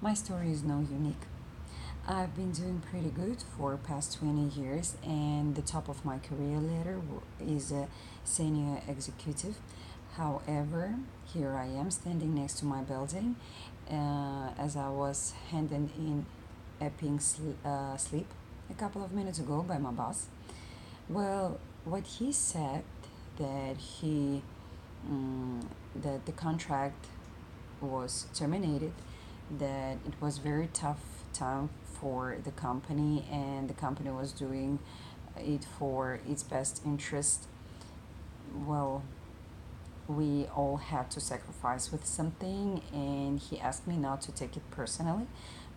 My story is no unique. I've been doing pretty good for past 20 years, and the top of my career ladder is a senior executive. However, here I am standing next to my building as I was handed in a pink slip a couple of minutes ago by my boss. Well, what he said that he that the contract was terminated, that it was very tough time for the company, and the company was doing it for its best interest. Well, we all had to sacrifice with something, and he asked me not to take it personally,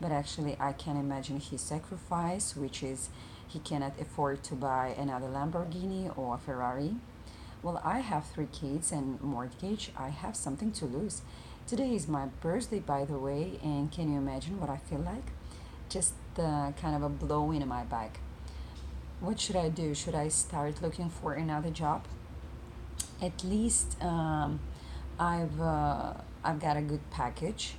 but actually I can imagine his sacrifice, which is he cannot afford to buy another Lamborghini or a Ferrari. Well, I have three kids and mortgage. I have something to lose. Today is my birthday, by the way, and can you imagine what I feel like? Just kind of a blow in my back. What should I do? Should I start looking for another job? At least I've got a good package,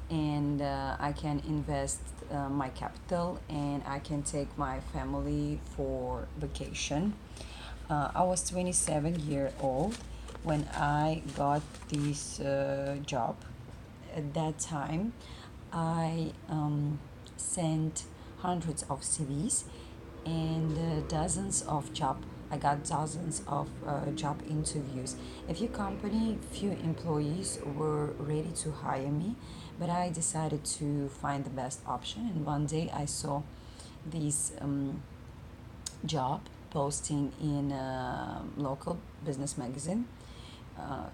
and I can invest my capital, and I can take my family for vacation. I was 27-year old when I got this job. At that time, I sent hundreds of CVs and dozens of job. I got dozens of job interviews. A few company, few employees were ready to hire me, but I decided to find the best option. And one day I saw this job posting in a local business magazine. Uh,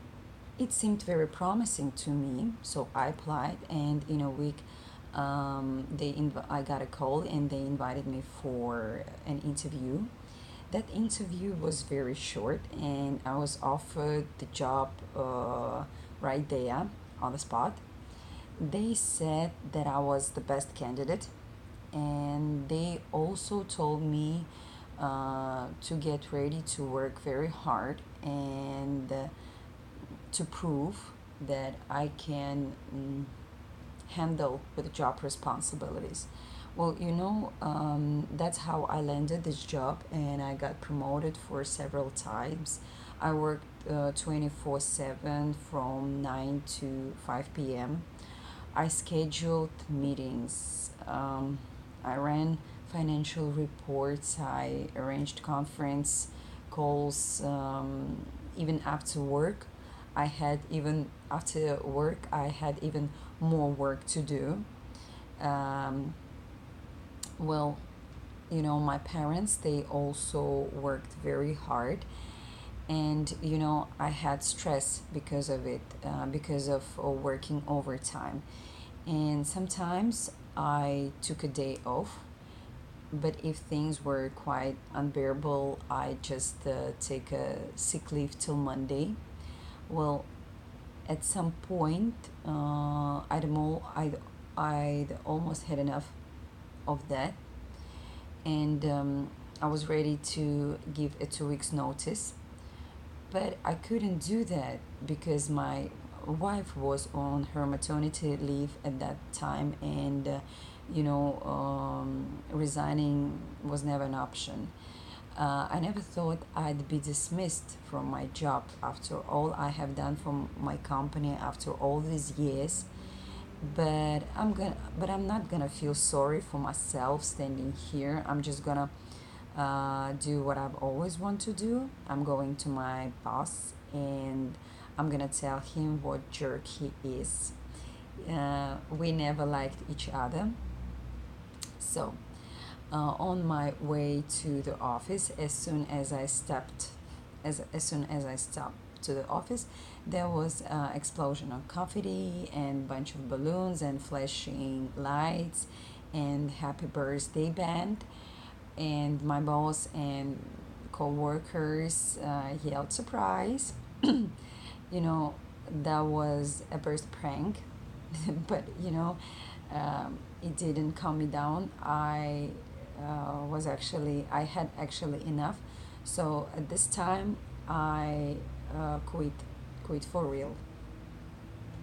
it seemed very promising to me, so I applied, and in a week, I got a call and they invited me for an interview. That interview was very short, and I was offered the job right there on the spot. They said that I was the best candidate, and they also told me to get ready to work very hard and to prove that I can handle with job responsibilities. Well, that's how I landed this job, and I got promoted for several times. I worked 24/7 from 9 to 5 p.m. I scheduled meetings. I ran financial reports. I arranged conference calls. Even after work, I had even more work to do. Um, well, my parents, they also worked very hard, and I had stress because of it, because of working overtime, and sometimes I took a day off. But if things were quite unbearable, I just take a sick leave till Monday. Well, at some point, I'd almost had enough of that, and I was ready to give a 2 weeks notice, but I couldn't do that because my wife was on her maternity leave at that time, and resigning was never an option. I never thought I'd be dismissed from my job after all I have done for my company after all these years. But I'm not gonna feel sorry for myself standing here. I'm just gonna do what I've always wanted to do. I'm going to my boss, and I'm gonna tell him what jerk he is. We never liked each other. So, on my way to the office, as soon as I stopped to the office, there was an explosion of confetti and bunch of balloons and flashing lights and happy birthday band, and my boss and co-workers yelled surprise. That was a burst prank, but it didn't calm me down. I had actually enough. So at this time, I quit for real.